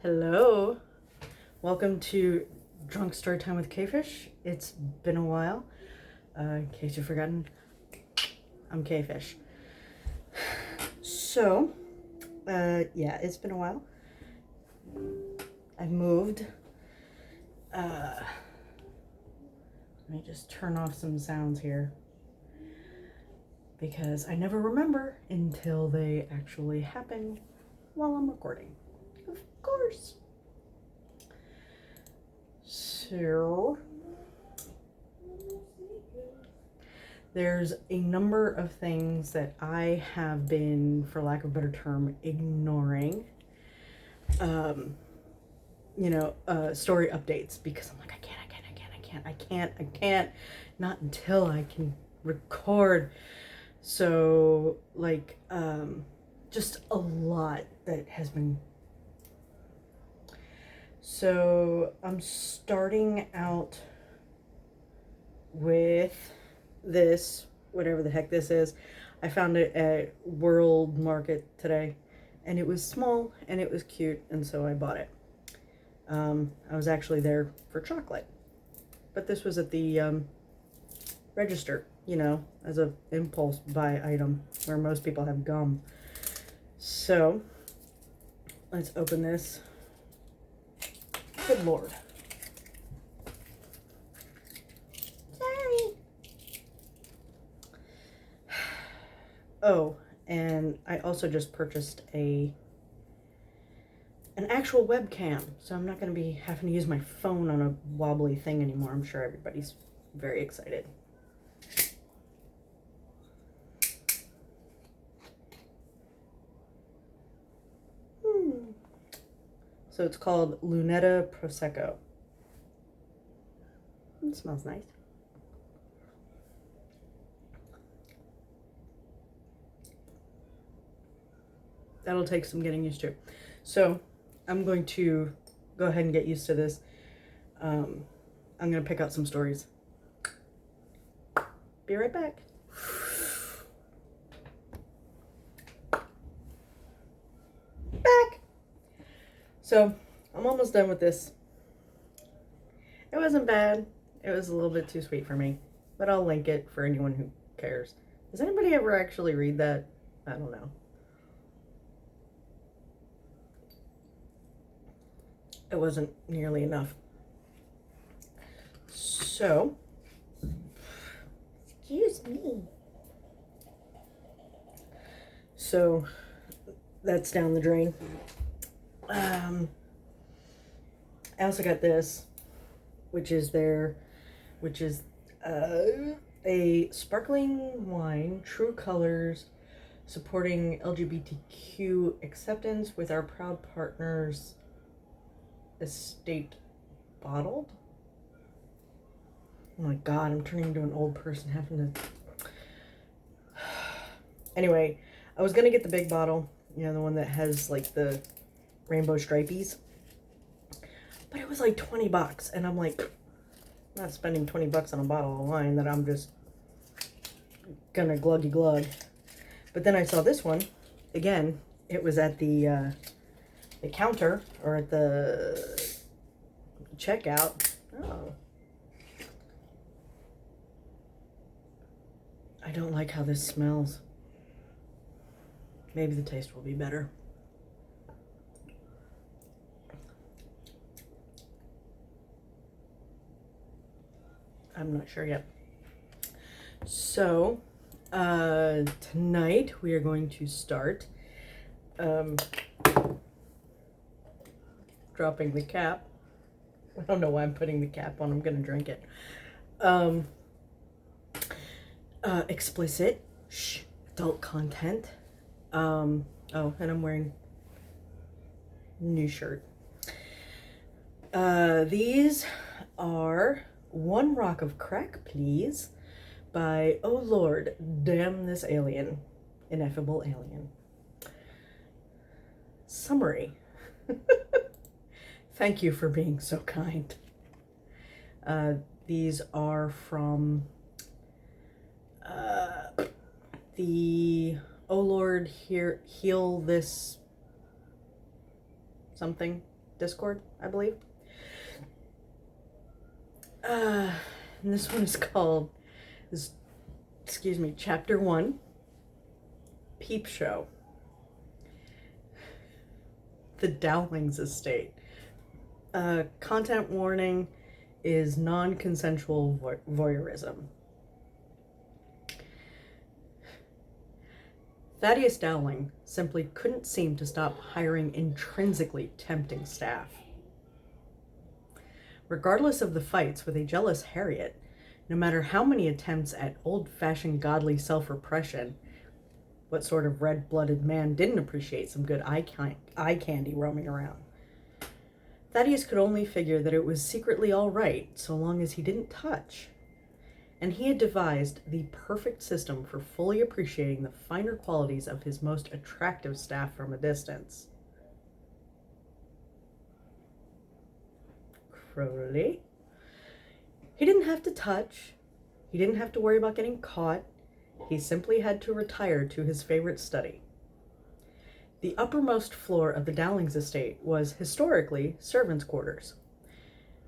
Hello, welcome to Drunk Storytime with Quefish. It's been a while. In case you've forgotten, I'm Quefish. So, yeah, it's been a while. I've moved. Let me just turn off some sounds here because I never remember until they actually happen while I'm recording. Of course. So, there's a number of things that I have been, for lack of a better term, ignoring. Story updates because I'm like, I can't, not until I can record. So, just a lot that has been. So, I'm starting out with this, whatever the heck this is. I found it at World Market today, and it was small and it was cute, and so I bought it. I was actually there for chocolate, but this was at the register, as a impulse buy item where most people have gum. So let's open this. Good Lord. Sorry. Oh, and I also just purchased an actual webcam, so I'm not going to be having to use my phone on a wobbly thing anymore. I'm sure everybody's very excited. So it's called Lunetta Prosecco. It smells nice. That'll take some getting used to. So I'm going to go ahead and get used to this. I'm going to pick out some stories. Be right back. Back. So I'm almost done with this. It wasn't bad. It was a little bit too sweet for me, but I'll link it for anyone who cares. Does anybody ever actually read that? I don't know. It wasn't nearly enough. So, excuse me. So, that's down the drain. I also got this, which is a sparkling wine, True Colors, supporting LGBTQ acceptance with our proud partners. Estate bottled. Oh my god, I'm turning into an old person having to. Anyway, I was gonna get the big bottle, the one that has like the rainbow stripies, but it was like $20, and I'm like, I'm not spending $20 on a bottle of wine that I'm just gonna gluggy glug. But then I saw this one again. It was at the counter, or at the checkout. Oh. I don't like how this smells. Maybe the taste will be better. I'm not sure yet. So, tonight we are going to start dropping the cap. I don't know why I'm putting the cap on. I'm gonna drink it. Explicit, adult content. Oh, and I'm wearing a new shirt. These are One Rock of Crack, Please, by Oh Lord, Damn This Alien, IneffableAlien. Summary. Thank you for being so kind. These are from the Oh Lord, Heal This something. Discord, I believe. And this one is called, Chapter 1, Peepshow. The Dowlings Estate. Content warning is non-consensual voyeurism. Thaddeus Dowling simply couldn't seem to stop hiring intrinsically tempting staff. Regardless of the fights with a jealous Harriet, no matter how many attempts at old-fashioned godly self-repression, what sort of red-blooded man didn't appreciate some good eye candy roaming around? Thaddeus could only figure that it was secretly all right so long as he didn't touch. And he had devised the perfect system for fully appreciating the finer qualities of his most attractive staff from a distance. Crowley. He didn't have to touch. He didn't have to worry about getting caught. He simply had to retire to his favorite study. The uppermost floor of the Dowlings estate was historically servants' quarters,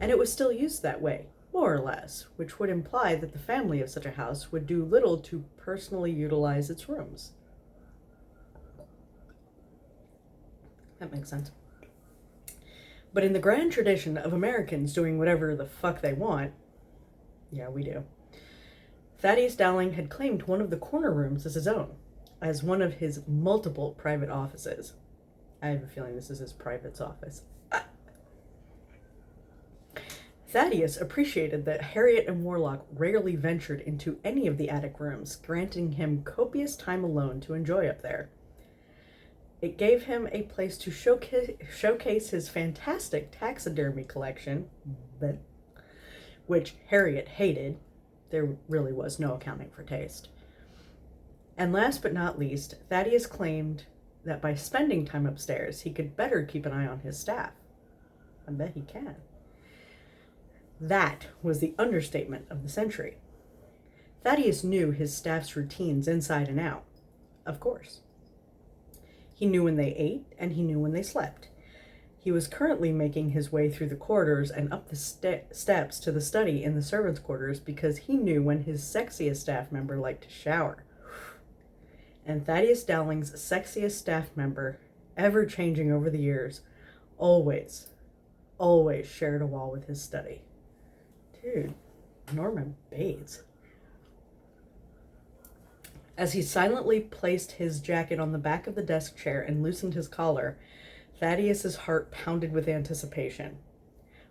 and it was still used that way, more or less, which would imply that the family of such a house would do little to personally utilize its rooms. That makes sense. But in the grand tradition of Americans doing whatever the fuck they want, yeah, we do, Thaddeus Dowling had claimed one of the corner rooms as his own, as one of his multiple private offices. I have a feeling this is his private's office. Thaddeus appreciated that Harriet and Warlock rarely ventured into any of the attic rooms, granting him copious time alone to enjoy up there. It gave him a place to showcase his fantastic taxidermy collection, which Harriet hated. There really was no accounting for taste. And last but not least, Thaddeus claimed that by spending time upstairs, he could better keep an eye on his staff. I bet he can. That was the understatement of the century. Thaddeus knew his staff's routines inside and out, of course. He knew when they ate, and he knew when they slept. He was currently making his way through the corridors and up the steps to the study in the servants' quarters because he knew when his sexiest staff member liked to shower. And Thaddeus Dowling's sexiest staff member, ever changing over the years, always shared a wall with his study. Dude, Norman Bates. As he silently placed his jacket on the back of the desk chair and loosened his collar, Thaddeus's heart pounded with anticipation.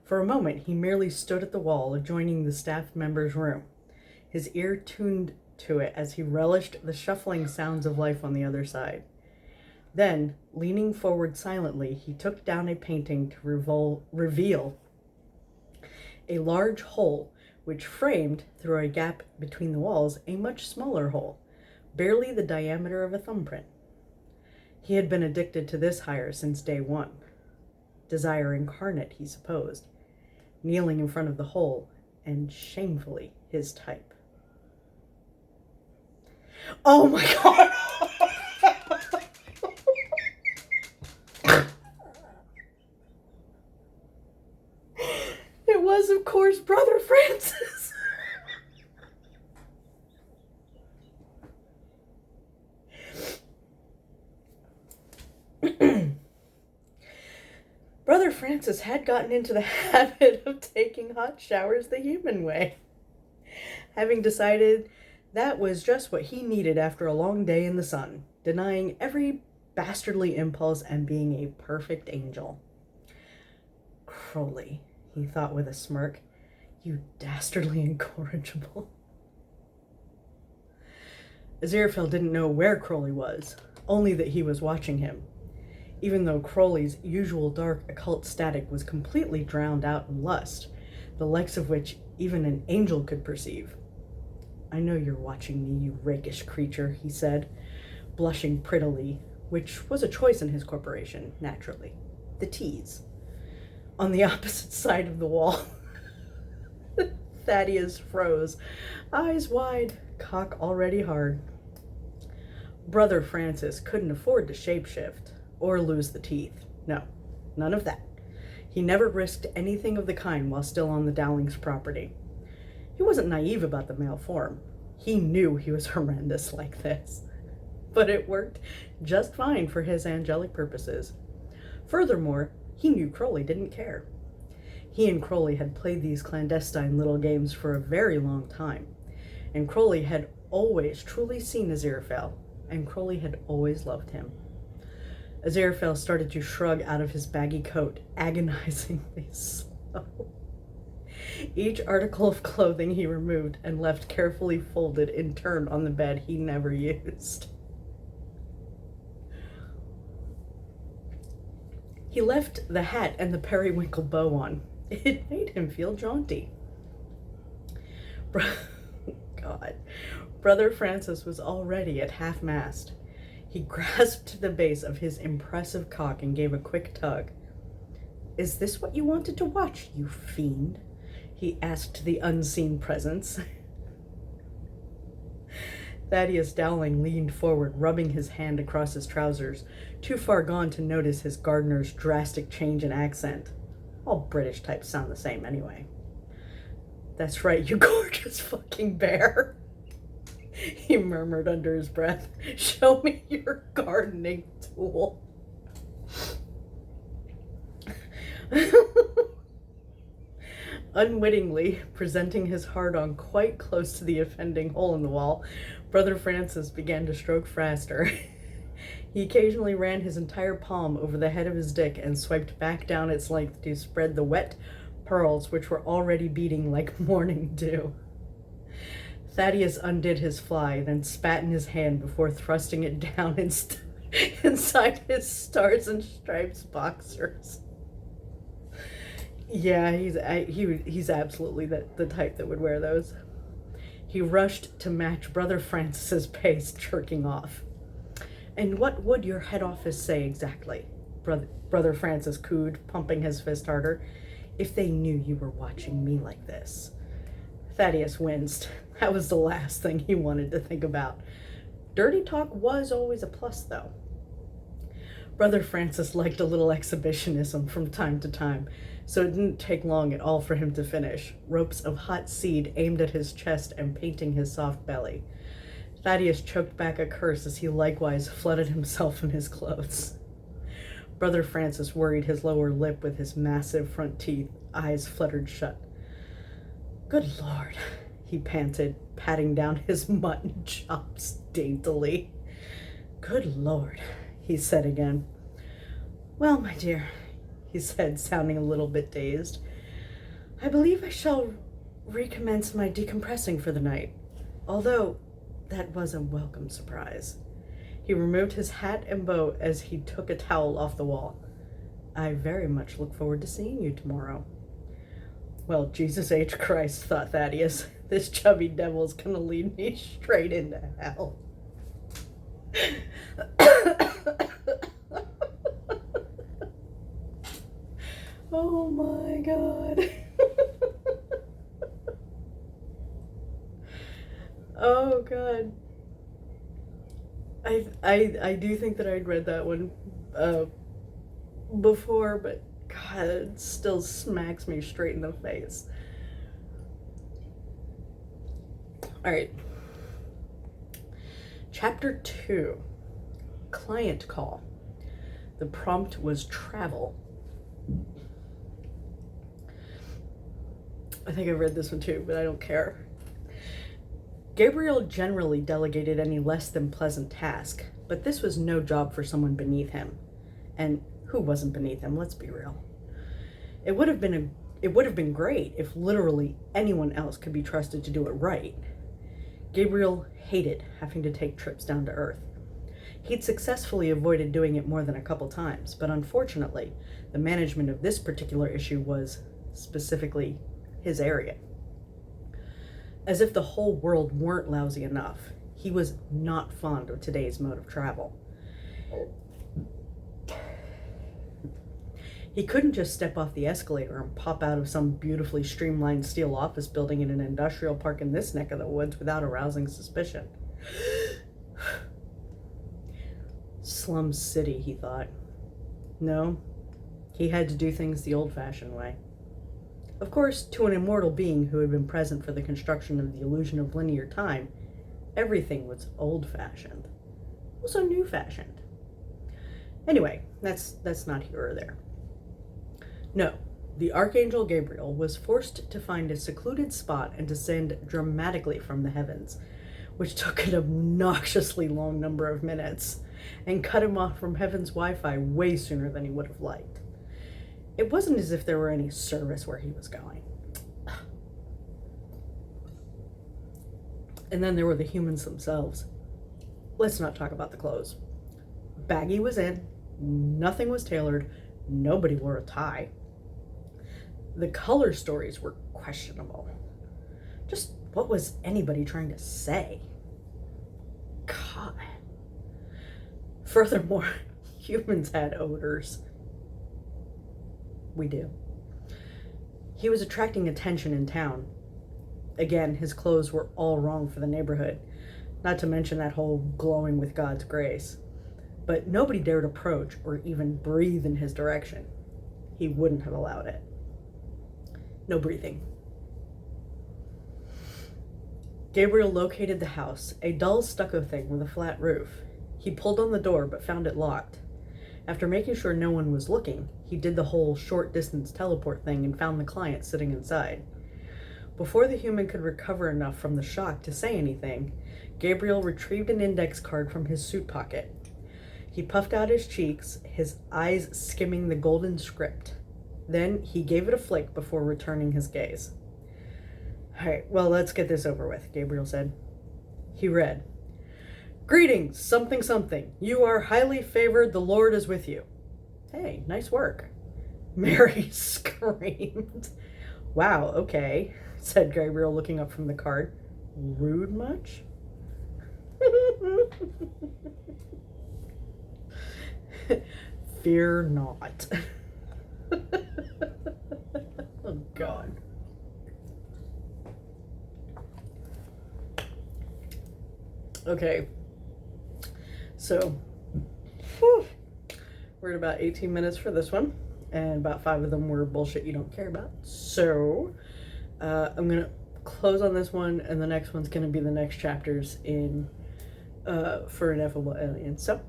For a moment, he merely stood at the wall adjoining the staff member's room, his ear tuned to it as he relished the shuffling sounds of life on the other side. Then, leaning forward silently, he took down a painting to reveal a large hole, which framed, through a gap between the walls, a much smaller hole, barely the diameter of a thumbprint. He had been addicted to this hire since day one. Desire incarnate, he supposed, kneeling in front of the hole, and shamefully his type. Oh my god! It was, of course, Brother Francis. Brother Francis had gotten into the habit of taking hot showers the human way, having decided that was just what he needed after a long day in the sun, denying every bastardly impulse and being a perfect angel. Crowley, he thought with a smirk, you dastardly incorrigible. Aziraphale didn't know where Crowley was, only that he was watching him, even though Crowley's usual dark occult static was completely drowned out in lust, the likes of which even an angel could perceive. I know you're watching me, you rakish creature, he said, blushing prettily, which was a choice in his corporation, naturally. The tease. On the opposite side of the wall, Thaddeus froze, eyes wide, cock already hard. Brother Francis couldn't afford to shapeshift or lose the teeth. No, none of that. He never risked anything of the kind while still on the Dowlings' property. He wasn't naive about the male form. He knew he was horrendous like this. But it worked just fine for his angelic purposes. Furthermore, he knew Crowley didn't care. He and Crowley had played these clandestine little games for a very long time, and Crowley had always truly seen Aziraphale, and Crowley had always loved him. Aziraphale started to shrug out of his baggy coat, agonizingly slow. Each article of clothing he removed and left carefully folded in turn on the bed he never used. He left the hat and the periwinkle bow on. It made him feel jaunty. God. Brother Francis was already at half-mast. He grasped the base of his impressive cock and gave a quick tug. "Is this what you wanted to watch, you fiend?" he asked the unseen presence. Thaddeus Dowling leaned forward, rubbing his hand across his trousers, too far gone to notice his gardener's drastic change in accent. All British types sound the same anyway. "That's right, you gorgeous fucking bear," he murmured under his breath. "Show me your gardening tool." Unwittingly presenting his hard-on quite close to the offending hole in the wall, Brother Francis began to stroke faster. He occasionally ran his entire palm over the head of his dick and swiped back down its length to spread the wet pearls which were already beating like morning dew. Thaddeus undid his fly, then spat in his hand before thrusting it down inside his Stars and Stripes boxers. Yeah, he's absolutely the type that would wear those. He rushed to match Brother Francis's pace, jerking off. "And what would your head office say exactly?" Brother Francis cooed, pumping his fist harder. "If they knew you were watching me like this." Thaddeus winced. That was the last thing he wanted to think about. Dirty talk was always a plus, though. Brother Francis liked a little exhibitionism from time to time, so it didn't take long at all for him to finish, ropes of hot seed aimed at his chest and painting his soft belly. Thaddeus choked back a curse as he likewise flooded himself in his clothes. Brother Francis worried his lower lip with his massive front teeth, eyes fluttered shut. "Good Lord," he panted, patting down his mutton chops daintily. "Good Lord," he said again. "Well, my dear," he said, sounding a little bit dazed, "I believe I shall recommence my decompressing for the night, although that was a welcome surprise." He removed his hat and bow as he took a towel off the wall. "I very much look forward to seeing you tomorrow." Well, Jesus H. Christ, thought Thaddeus, this chubby devil's gonna lead me straight into hell. Oh my God. Oh God. I do think that I'd read that one before, but God, it still smacks me straight in the face. All right. Chapter 2, Client Call. The prompt was travel. I think I've read this one too, but I don't care. Gabriel generally delegated any less than pleasant task, but this was no job for someone beneath him. And who wasn't beneath him, let's be real. It would have been great if literally anyone else could be trusted to do it right. Gabriel hated having to take trips down to Earth. He'd successfully avoided doing it more than a couple times, but unfortunately, the management of this particular issue was specifically his area. As if the whole world weren't lousy enough, he was not fond of today's mode of travel. He couldn't just step off the escalator and pop out of some beautifully streamlined steel office building in an industrial park in this neck of the woods without arousing suspicion. Slum City, he thought. No, He had to do things the old-fashioned way. Of course, to an immortal being who had been present for the construction of the illusion of linear time, everything was old-fashioned. Also new-fashioned. Anyway, that's not here or there. No, the Archangel Gabriel was forced to find a secluded spot and descend dramatically from the heavens, which took an obnoxiously long number of minutes, and cut him off from heaven's Wi-Fi way sooner than he would have liked. It wasn't as if there were any service where he was going. And then there were the humans themselves. Let's not talk about the clothes. Baggy was in, nothing was tailored, nobody wore a tie. The color stories were questionable. Just what was anybody trying to say? God. Furthermore, humans had odors. We do. He was attracting attention in town. Again, his clothes were all wrong for the neighborhood, not to mention that whole glowing with God's grace. But nobody dared approach or even breathe in his direction. He wouldn't have allowed it. No breathing. Gabriel located the house, a dull stucco thing with a flat roof. He pulled on the door but found it locked. After making sure no one was looking, he did the whole short distance teleport thing and found the client sitting inside. Before the human could recover enough from the shock to say anything, Gabriel retrieved an index card from his suit pocket. He puffed out his cheeks, his eyes skimming the golden script. Then he gave it a flick before returning his gaze. "All right, well, let's get this over with," Gabriel said. He read, "Greetings, something something. You are highly favored. The Lord is with you." Hey, nice work. Mary screamed. "Wow, okay," said Gabriel, looking up from the card. "Rude much?" Fear not. Oh, God. Okay. So, we're at about 18 minutes for this one, and about 5 of them were bullshit you don't care about. So, I'm going to close on this one, and the next one's going to be the next chapters in for IneffableAlien. So,